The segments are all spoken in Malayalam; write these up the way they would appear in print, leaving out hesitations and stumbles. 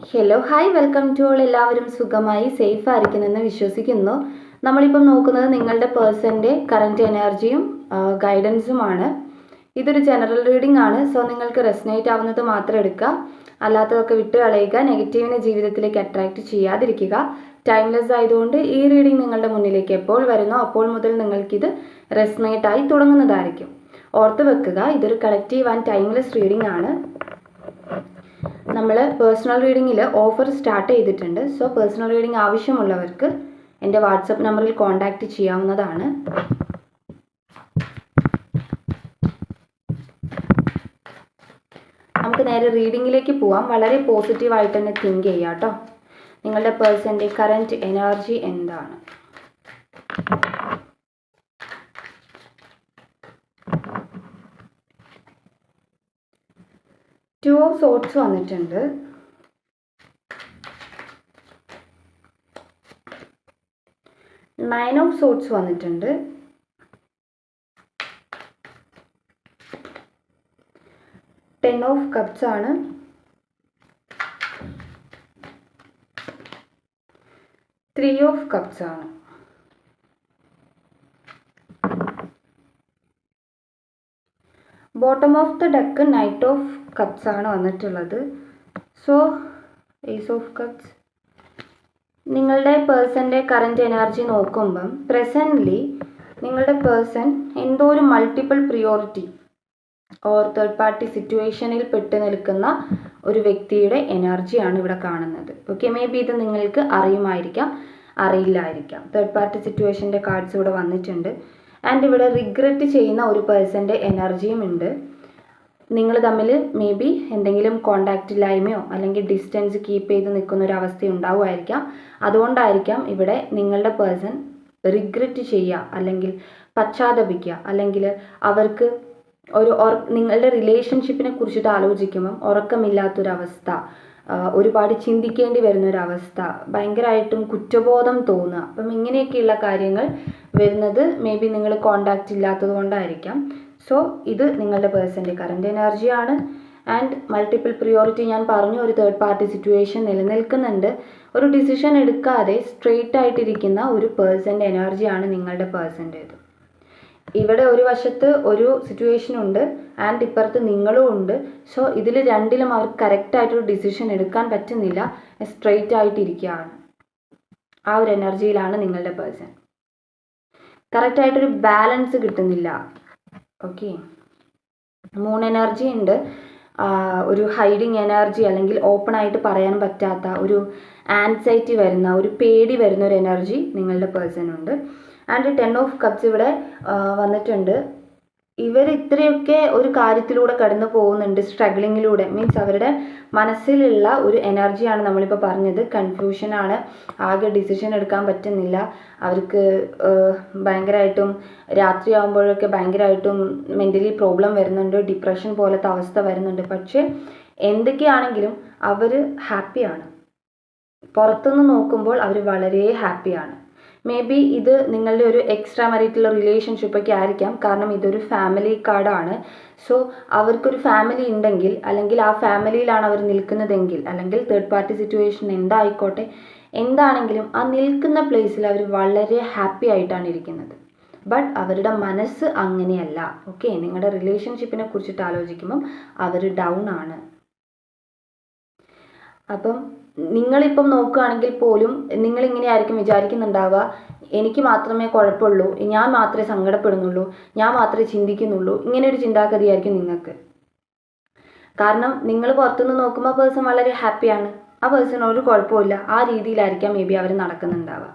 Hello hi welcome to all. എല്ലാവരും സുഖമായി സേഫ് ആയിരിക്കുമെന്ന് വിശ്വസിക്കുന്നു. നമ്മളിപ്പം നോക്കുന്നത് നിങ്ങളുടെ പേഴ്സൻ്റെ കറൻറ്റ് എനർജിയും ഗൈഡൻസുമാണ്. ഇതൊരു ജനറൽ റീഡിംഗ് ആണ്. സോ നിങ്ങൾക്ക് റെസനേറ്റ് ആവുന്നത് മാത്രം എടുക്കുക, അല്ലാത്തതൊക്കെ വിട്ട് കളയുക. നെഗറ്റീവിനെ ജീവിതത്തിലേക്ക് അട്രാക്റ്റ് ചെയ്യാതിരിക്കുക. ടൈംലെസ് ആയതുകൊണ്ട് ഈ റീഡിംഗ് നിങ്ങളുടെ മുന്നിലേക്ക് എപ്പോൾ വരുന്നോ അപ്പോൾ മുതൽ നിങ്ങൾക്കിത് റെസനേറ്റ് ആയി തുടങ്ങുന്നതായിരിക്കും. ഓർത്ത് വെക്കുക, ഇതൊരു കളക്റ്റീവ് ആൻഡ് ടൈംലെസ് റീഡിംഗ് ആണ്. നമ്മൾ പേഴ്സണൽ റീഡിങ്ങിൽ ഓഫർ സ്റ്റാർട്ട് ചെയ്തിട്ടുണ്ട്. സോ പേഴ്സണൽ റീഡിംഗ് ആവശ്യമുള്ളവർക്ക് എൻ്റെ വാട്സപ്പ് നമ്പറിൽ കോൺടാക്റ്റ് ചെയ്യാവുന്നതാണ്. നമുക്ക് നേരെ റീഡിങ്ങിലേക്ക് പോവാം. വളരെ പോസിറ്റീവായിട്ട് തന്നെ തിങ്ക് ചെയ്യുക കേട്ടോ. നിങ്ങളുടെ പേഴ്സൻ്റെ കറൻറ്റ് എനർജി എന്താണ്? ടു ഓഫ് സോർട്സ് വന്നിട്ടുണ്ട്. നയൻ ഓഫ് സോർട്സ് വന്നിട്ടുണ്ട്. ടെൻ ഓഫ് കപ്സ് ആണ്. ത്രീ ഓഫ് കപ്സ് ആണ്. Bottom of the deck knight of cups ആണ് വന്നിട്ടുള്ളത്. So ace of cups. നിങ്ങളുടെ പേഴ്സൻ്റെ കറൻറ്റ് എനർജി നോക്കുമ്പം പ്രസൻ്റ്ലി നിങ്ങളുടെ പേഴ്സൺ എന്തോ ഒരു multiple priority or third party സിറ്റുവേഷനിൽ പെട്ട് നിൽക്കുന്ന ഒരു വ്യക്തിയുടെ എനർജിയാണ് ഇവിടെ കാണുന്നത്. ഓക്കെ, മേ ബി ഇത് നിങ്ങൾക്ക് അറിയുമായിരിക്കാം, അറിയില്ലായിരിക്കാം. തേർഡ് പാർട്ടി സിറ്റുവേഷൻ്റെ കാർഡ്സ് ഇവിടെ വന്നിട്ടുണ്ട്. ആൻഡ് ഇവിടെ റിഗ്രറ്റ് ചെയ്യുന്ന ഒരു പേഴ്സൻ്റെ എനർജിയും ഉണ്ട്. നിങ്ങൾ തമ്മിൽ മേ ബി എന്തെങ്കിലും കോണ്ടാക്റ്റ് ഇല്ലായ്മയോ അല്ലെങ്കിൽ ഡിസ്റ്റൻസ് കീപ്പ് ചെയ്ത് നിൽക്കുന്ന ഒരു അവസ്ഥ ഉണ്ടാവുമായിരിക്കാം. അതുകൊണ്ടായിരിക്കാം ഇവിടെ നിങ്ങളുടെ പേഴ്സൺ റിഗ്രറ്റ് ചെയ്യുക, അല്ലെങ്കിൽ പശ്ചാത്തപിക്കുക, അല്ലെങ്കിൽ അവർക്ക് ഒരു നിങ്ങളുടെ റിലേഷൻഷിപ്പിനെ കുറിച്ചിട്ട് ആലോചിക്കുമ്പം ഉറക്കമില്ലാത്തൊരവസ്ഥ, ഒരുപാട് ചിന്തിക്കേണ്ടി വരുന്നൊരവസ്ഥ, ഭയങ്കരമായിട്ടും കുറ്റബോധം തോന്നുക. അപ്പം ഇങ്ങനെയൊക്കെയുള്ള കാര്യങ്ങൾ വരുന്നത് മേ ബി നിങ്ങൾ കോണ്ടാക്റ്റ് ഇല്ലാത്തത് കൊണ്ടായിരിക്കാം. സോ ഇത് നിങ്ങളുടെ പേഴ്സൻ്റെ കറൻറ്റ് എനർജിയാണ്. ആൻഡ് മൾട്ടിപ്പിൾ പ്രിയോറിറ്റി ഞാൻ പറഞ്ഞു, ഒരു തേർഡ് പാർട്ടി സിറ്റുവേഷൻ നിലനിൽക്കുന്നുണ്ട്. ഒരു ഡിസിഷൻ എടുക്കാതെ സ്ട്രെയിറ്റ് ആയിട്ടിരിക്കുന്ന ഒരു പേഴ്സൻ്റെ എനർജിയാണ് നിങ്ങളുടെ പേഴ്സൻ്റേത്. ഇവിടെ ഒരു വശത്ത് ഒരു സിറ്റുവേഷൻ ഉണ്ട് ആൻഡ് ഇപ്പുറത്ത് നിങ്ങളും ഉണ്ട്. സോ ഇതിൽ രണ്ടിലും അവർക്ക് കറക്റ്റായിട്ടൊരു ഡിസിഷൻ എടുക്കാൻ പറ്റുന്നില്ല, സ്ട്രെയിറ്റ് ആയിട്ടിരിക്കുകയാണ്. ആ ഒരു എനർജിയിലാണ് നിങ്ങളുടെ പേഴ്സൺ. കറക്റ്റായിട്ടൊരു ബാലൻസ് കിട്ടുന്നില്ല. ഓക്കെ, മൂൺ എനർജി ഉണ്ട്. ഒരു ഹൈഡിങ് എനർജി, അല്ലെങ്കിൽ ഓപ്പൺ ആയിട്ട് പറയാൻ പറ്റാത്ത ഒരു ആൻസൈറ്റി വരുന്ന, ഒരു പേടി വരുന്ന ഒരു എനർജി നിങ്ങളുടെ പേഴ്സണുണ്ട്. ആൻഡ് ടെൻ ഓഫ് കപ്സ് ഇവിടെ വന്നിട്ടുണ്ട്. ഇവർ ഇത്രയൊക്കെ ഒരു കാര്യത്തിലൂടെ കടന്നു പോകുന്നുണ്ട്, സ്ട്രഗ്ലിങ്ങിലൂടെ. മീൻസ് അവരുടെ മനസ്സിലുള്ള ഒരു എനർജിയാണ് നമ്മളിപ്പോൾ പറഞ്ഞത്. കൺഫ്യൂഷനാണ്, ആകെ ഡിസിഷൻ എടുക്കാൻ പറ്റുന്നില്ല. അവർക്ക് ഭയങ്കരമായിട്ടും രാത്രിയാകുമ്പോഴൊക്കെ ഭയങ്കരമായിട്ടും മെൻ്റലി പ്രോബ്ലം വരുന്നുണ്ട്, ഡിപ്രഷൻ പോലത്തെ അവസ്ഥ വരുന്നുണ്ട്. പക്ഷേ എന്തൊക്കെയാണെങ്കിലും അവർ ഹാപ്പിയാണ്. പുറത്തുനിന്ന് നോക്കുമ്പോൾ അവർ വളരെ ഹാപ്പിയാണ്. മേ ബി ഇത് നിങ്ങളുടെ ഒരു എക്സ്ട്രാ മാരിറ്റൽ റിലേഷൻഷിപ്പൊക്കെ ആയിരിക്കാം, കാരണം ഇതൊരു ഫാമിലി കാർഡാണ്. സോ അവർക്കൊരു ഫാമിലി ഉണ്ടെങ്കിൽ, അല്ലെങ്കിൽ ആ ഫാമിലിയിലാണ് അവർ നിൽക്കുന്നതെങ്കിൽ, അല്ലെങ്കിൽ തേർഡ് പാർട്ടി സിറ്റുവേഷൻ എന്തായിക്കോട്ടെ, എന്താണെങ്കിലും ആ നിൽക്കുന്ന പ്ലേസിൽ അവർ വളരെ ഹാപ്പി ആയിട്ടാണ് ഇരിക്കുന്നത്. ബട്ട് അവരുടെ മനസ്സ് അങ്ങനെയല്ല. ഓക്കെ, നിങ്ങളുടെ റിലേഷൻഷിപ്പിനെ കുറിച്ചിട്ട് ആലോചിക്കുമ്പം അവർ ഡൗൺ ആണ്. അപ്പം നിങ്ങളിപ്പം നോക്കുകയാണെങ്കിൽ പോലും നിങ്ങളിങ്ങനെയായിരിക്കും വിചാരിക്കുന്നുണ്ടാവുക, എനിക്ക് മാത്രമേ കുഴപ്പമുള്ളൂ, ഞാൻ മാത്രമേ സങ്കടപ്പെടുന്നുള്ളൂ, ഞാൻ മാത്രമേ ചിന്തിക്കുന്നുള്ളൂ. ഇങ്ങനെ ഒരു ചിന്താഗതിയായിരിക്കും നിങ്ങൾക്ക്. കാരണം നിങ്ങൾ പുറത്തുനിന്ന് നോക്കുമ്പോൾ പേഴ്സൺ വളരെ ഹാപ്പിയാണ്, ആ പേഴ്സൺ ഒരു കുഴപ്പമില്ല, ആ രീതിയിലായിരിക്കാം മേ ബി അവർ നടക്കുന്നുണ്ടാവുക.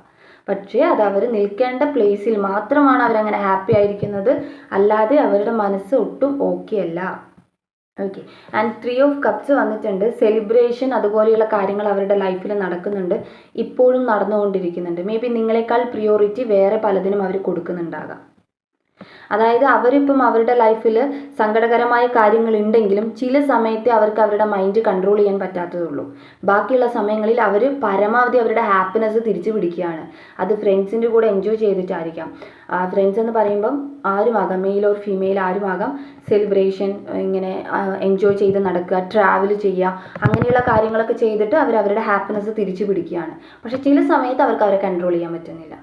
പക്ഷേ അത് അവർ നിൽക്കേണ്ട പ്ലേസിൽ മാത്രമാണ് അവരങ്ങനെ ഹാപ്പി ആയിരിക്കുന്നത്, അല്ലാതെ അവരുടെ മനസ്സ് ഒട്ടും ഓക്കെ അല്ല. Okay, and three of cups വന്നിട്ടുണ്ട്. സെലിബ്രേഷൻ അതുപോലെയുള്ള കാര്യങ്ങൾ അവരുടെ ലൈഫിൽ നടക്കുന്നുണ്ട്, ഇപ്പോഴും നടന്നുകൊണ്ടിരിക്കുന്നുണ്ട്. മേ ബി നിങ്ങളെക്കാൾ പ്രിയോറിറ്റി വേറെ പലതിനും അവർ കൊടുക്കുന്നുണ്ടാകാം. അതായത് അവരിപ്പം അവരുടെ ലൈഫിൽ സങ്കടകരമായ കാര്യങ്ങളുണ്ടെങ്കിലും ചില സമയത്തെ അവർക്ക് അവരുടെ മൈൻഡ് കൺട്രോൾ ചെയ്യാൻ പറ്റാത്തതുള്ളൂ. ബാക്കിയുള്ള സമയങ്ങളിൽ അവർ പരമാവധി അവരുടെ ഹാപ്പിനെസ് തിരിച്ചു പിടിക്കുകയാണ്. അത് ഫ്രണ്ട്സിൻ്റെ കൂടെ എൻജോയ് ചെയ്തിട്ടായിരിക്കാം. ഫ്രണ്ട്സ് എന്ന് പറയുമ്പം ആരുമാകാം, മെയിൽ ഓർ ഫീമെയിൽ ആരുമാകാം. സെലിബ്രേഷൻ, ഇങ്ങനെ എൻജോയ് ചെയ്ത് നടക്കുക, ട്രാവൽ ചെയ്യുക, അങ്ങനെയുള്ള കാര്യങ്ങളൊക്കെ ചെയ്തിട്ട് അവർ അവരുടെ ഹാപ്പിനെസ് തിരിച്ചു പിടിക്കുകയാണ്. പക്ഷേ ചില സമയത്ത് അവർക്ക് അവരെ കൺട്രോൾ ചെയ്യാൻ പറ്റുന്നില്ല.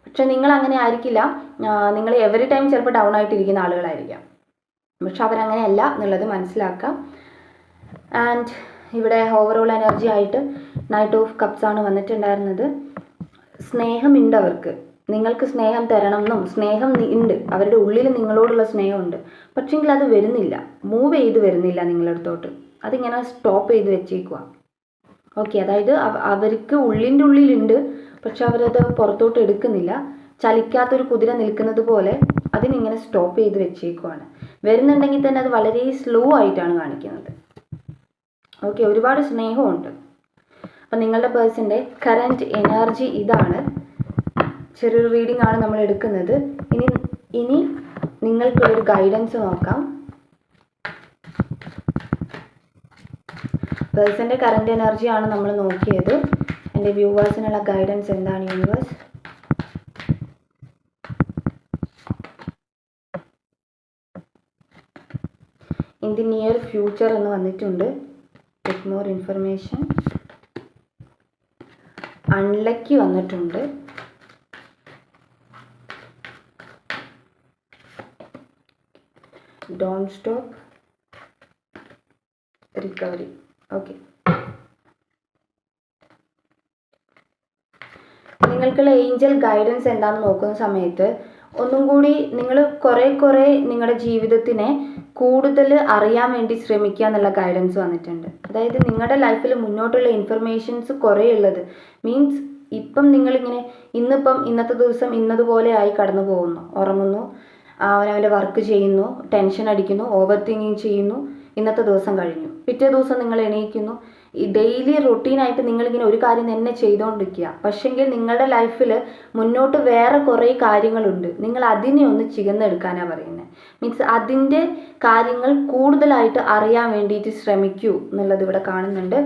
പക്ഷെ നിങ്ങൾ അങ്ങനെ ആയിരിക്കില്ല. നിങ്ങൾ എവറി ടൈം ചിലപ്പോൾ ഡൗൺ ആയിട്ടിരിക്കുന്ന ആളുകളായിരിക്കാം. പക്ഷെ അവരങ്ങനെയല്ല എന്നുള്ളത് മനസ്സിലാക്കാം. ആൻഡ് ഇവിടെ ഓവറോൾ എനർജി ആയിട്ട് നൈറ്റ് ഓഫ് കപ്സ് ആണ് വന്നിട്ടുണ്ടായിരുന്നത്. സ്നേഹമുണ്ട് അവർക്ക്, നിങ്ങൾക്ക് സ്നേഹം തരണം എന്നും സ്നേഹം ഉണ്ട്, അവരുടെ ഉള്ളിൽ നിങ്ങളോടുള്ള സ്നേഹമുണ്ട്. പക്ഷെങ്കിൽ അത് വരുന്നില്ല, മൂവ് ചെയ്ത് വരുന്നില്ല നിങ്ങളുടെ അടുത്തോട്ട്. അതിങ്ങനെ സ്റ്റോപ്പ് ചെയ്ത് വെച്ചേക്കുക. ഓക്കെ, അതായത് അവർക്ക് ഉള്ളിൻ്റെ ഉള്ളിലുണ്ട്, പക്ഷെ അവരത് പുറത്തോട്ട് എടുക്കുന്നില്ല. ചലിക്കാത്തൊരു കുതിര നിൽക്കുന്നത് പോലെ അതിനിങ്ങനെ സ്റ്റോപ്പ് ചെയ്ത് വെച്ചേക്കുവാണ്. വരുന്നുണ്ടെങ്കിൽ തന്നെ അത് വളരെ സ്ലോ ആയിട്ടാണ് കാണിക്കുന്നത്. ഓക്കെ, ഒരുപാട് സ്നേഹമുണ്ട്. അപ്പം നിങ്ങളുടെ പേഴ്സൻ്റെ കറൻറ്റ് എനർജി ഇതാണ്. ചെറിയൊരു റീഡിംഗ് ആണ് നമ്മൾ എടുക്കുന്നത്. ഇനി നിങ്ങൾക്കുള്ളൊരു ഗൈഡൻസ് നോക്കാം. പേഴ്സൻ്റെ കറൻറ്റ് എനർജിയാണ് നമ്മൾ നോക്കിയത്. എൻ്റെ വ്യൂവേഴ്സിനുള്ള ഗൈഡൻസ് എന്താണ് universe? In the near future എന്ന് വന്നിട്ടുണ്ട്. With more information. അൺലക്കി വന്നിട്ടുണ്ട്. Don't stop, recovery. ഓക്കെ, നിങ്ങൾക്കുള്ള ഏഞ്ചൽ ഗൈഡൻസ് എന്താണെന്ന് നോക്കുന്ന സമയത്ത് ഒന്നും കൂടി നിങ്ങൾ കുറേ നിങ്ങളുടെ ജീവിതത്തിനെ കൂടുതൽ അറിയാൻ വേണ്ടി ശ്രമിക്കുക എന്നുള്ള ഗൈഡൻസ് വന്നിട്ടുണ്ട്. അതായത് നിങ്ങളുടെ ലൈഫിൽ മുന്നോട്ടുള്ള ഇൻഫർമേഷൻസ് കുറേ ഉള്ളത് മീൻസ് ഇപ്പം നിങ്ങളിങ്ങനെ ഇന്നത്തെ ദിവസം ഇന്നതുപോലെ ആയി കടന്നു പോകുന്നു, ഉറങ്ങുന്നു, അവനവൻ്റെ വർക്ക് ചെയ്യുന്നു, ടെൻഷൻ അടിക്കുന്നു, ഓവർ തിങ്കിങ് ചെയ്യുന്നു, ഇന്നത്തെ ദിവസം കഴിഞ്ഞു. പിറ്റേ ദിവസം നിങ്ങൾ എണീക്കുന്നു. ഈ ഡെയിലി റൊട്ടീനായിട്ട് നിങ്ങളിങ്ങനെ ഒരു കാര്യം തന്നെ ചെയ്തുകൊണ്ടിരിക്കുക. പക്ഷെങ്കിൽ നിങ്ങളുടെ ലൈഫിൽ മുന്നോട്ട് വേറെ കുറേ കാര്യങ്ങളുണ്ട്. നിങ്ങൾ അതിനെ ഒന്ന് ചികന്നെടുക്കാനാണ് പറയുന്നത്. മീൻസ് അതിൻ്റെ കാര്യങ്ങൾ കൂടുതലായിട്ട് അറിയാൻ വേണ്ടിയിട്ട് ശ്രമിക്കൂ എന്നുള്ളത് ഇവിടെ കാണുന്നുണ്ട്.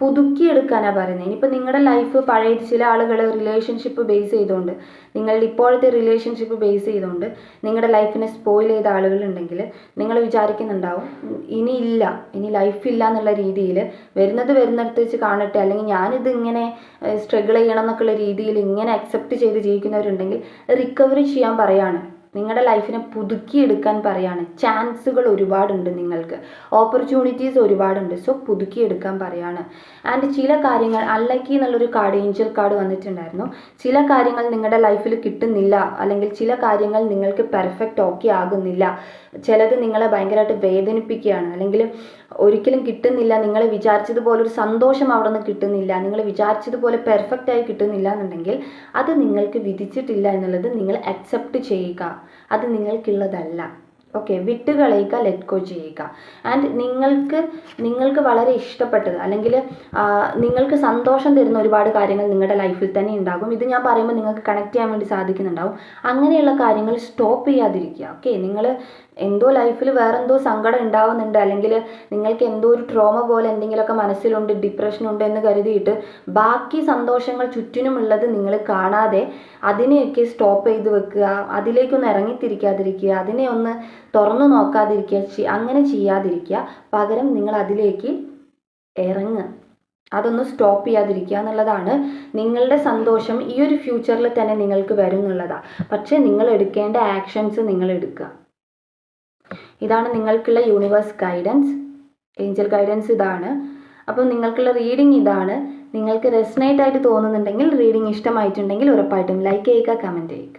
പുതുക്കിയെടുക്കാനാണ് പറയുന്നത്. ഇനിയിപ്പോൾ നിങ്ങളുടെ ലൈഫ് പഴയ ചില ആളുകൾ റിലേഷൻഷിപ്പ് ബേസ് ചെയ്തുകൊണ്ട്, നിങ്ങളുടെ ഇപ്പോഴത്തെ റിലേഷൻഷിപ്പ് ബേസ് ചെയ്തുകൊണ്ട് നിങ്ങളുടെ ലൈഫിനെ സ്പോയിൽ ചെയ്ത ആളുകളുണ്ടെങ്കിൽ നിങ്ങൾ വിചാരിക്കുന്നുണ്ടാവും ഇനി ലൈഫില്ല എന്നുള്ള രീതിയിൽ വരുന്നിടത്ത് വെച്ച് കാണട്ടെ, അല്ലെങ്കിൽ ഞാനിത് ഇങ്ങനെ സ്ട്രഗിൾ ചെയ്യണം എന്നൊക്കെയുള്ള രീതിയിൽ ഇങ്ങനെ അക്സെപ്റ്റ് ചെയ്ത് ജീവിക്കുന്നവരുണ്ടെങ്കിൽ റിക്കവറി ചെയ്യാൻ പറയാണ്. നിങ്ങളുടെ ലൈഫിനെ പുതുക്കിയെടുക്കാൻ പറയാണ്. ചാൻസുകൾ ഒരുപാടുണ്ട്, നിങ്ങൾക്ക് ഓപ്പർച്യൂണിറ്റീസ് ഒരുപാടുണ്ട്. സോ പുതുക്കിയെടുക്കാൻ പറയാണ്. ആൻഡ് ചില കാര്യങ്ങൾ അൺലക്കി എന്നുള്ളൊരു കാർഡ്, ഏഞ്ചൽ കാർഡ് വന്നിട്ടുണ്ടായിരുന്നു. ചില കാര്യങ്ങൾ നിങ്ങളുടെ ലൈഫിൽ കിട്ടുന്നില്ല, അല്ലെങ്കിൽ ചില കാര്യങ്ങൾ നിങ്ങൾക്ക് പെർഫെക്റ്റ് ഓക്കെ ആകുന്നില്ല, ചിലത് നിങ്ങളെ ഭയങ്കരമായിട്ട് വേദനിപ്പിക്കുകയാണ്, അല്ലെങ്കിൽ ഒരിക്കലും കിട്ടുന്നില്ല, നിങ്ങൾ വിചാരിച്ചതുപോലെ ഒരു സന്തോഷം അവിടെ നിന്ന് കിട്ടുന്നില്ല, നിങ്ങൾ വിചാരിച്ചതുപോലെ പെർഫെക്റ്റായി കിട്ടുന്നില്ല എന്നുണ്ടെങ്കിൽ അത് നിങ്ങൾക്ക് വിധിച്ചിട്ടില്ല എന്നുള്ളത് നിങ്ങൾ അക്സെപ്റ്റ് ചെയ്യുക. അത് നിങ്ങൾക്കുള്ളതല്ല. ഓക്കെ, വിട്ടുകളയുക, ലെറ്റ് ഗോ ചെയ്യുക. ആൻഡ് നിങ്ങൾക്ക് വളരെ ഇഷ്ടപ്പെട്ടത് അല്ലെങ്കിൽ നിങ്ങൾക്ക് സന്തോഷം തരുന്ന ഒരുപാട് കാര്യങ്ങൾ നിങ്ങളുടെ ലൈഫിൽ തന്നെ ഉണ്ടാകും. ഇത് ഞാൻ പറയുമ്പോൾ നിങ്ങൾക്ക് കണക്ട് ചെയ്യാൻ വേണ്ടി സാധിക്കുന്നുണ്ടാവും. അങ്ങനെയുള്ള കാര്യങ്ങൾ സ്റ്റോപ്പ് ചെയ്യാതിരിക്കുക. ഓക്കെ, നിങ്ങൾ എന്തോ ലൈഫിൽ വേറെന്തോ സങ്കടം ഉണ്ടാവുന്നുണ്ട്, അല്ലെങ്കിൽ നിങ്ങൾക്ക് എന്തോ ഒരു ട്രോമ പോലെ എന്തെങ്കിലുമൊക്കെ മനസ്സിലുണ്ട്, ഡിപ്രഷനുണ്ട് എന്ന് കരുതിയിട്ട് ബാക്കി സന്തോഷങ്ങൾ ചുറ്റിനുമുള്ളത് നിങ്ങൾ കാണാതെ അതിനെയൊക്കെ സ്റ്റോപ്പ് ചെയ്ത് വെക്കുക, അതിലേക്കൊന്ന് ഇറങ്ങിത്തിരിക്കാതിരിക്കുക, അതിനെ ഒന്ന് തുറന്നു നോക്കാതിരിക്കുക, അങ്ങനെ ചെയ്യാതിരിക്കുക. പകരം നിങ്ങൾ അതിലേക്ക് ഇറങ്ങുക, അതൊന്ന് സ്റ്റോപ്പ് ചെയ്യാതിരിക്കുക എന്നുള്ളതാണ്. നിങ്ങളുടെ സന്തോഷം ഈ ഒരു ഫ്യൂച്ചറിൽ തന്നെ നിങ്ങൾക്ക് വരും എന്നുള്ളതാണ്. പക്ഷേ നിങ്ങൾ എടുക്കേണ്ട ആക്ഷൻസ് നിങ്ങൾ എടുക്കുക. ഇതാണ് നിങ്ങൾക്കുള്ള യൂണിവേഴ്സ് ഗൈഡൻസ്, ഏഞ്ചൽ ഗൈഡൻസ് ഇതാണ്. അപ്പം നിങ്ങൾക്കുള്ള റീഡിംഗ് ഇതാണ്. നിങ്ങൾക്ക് റെസനേറ്റ് ആയിട്ട് തോന്നുന്നുണ്ടെങ്കിൽ, റീഡിംഗ് ഇഷ്ടമായിട്ടുണ്ടെങ്കിൽ ഉറപ്പായിട്ടും ലൈക്ക് ചെയ്യുക, കമൻറ്റ് ചെയ്യുക.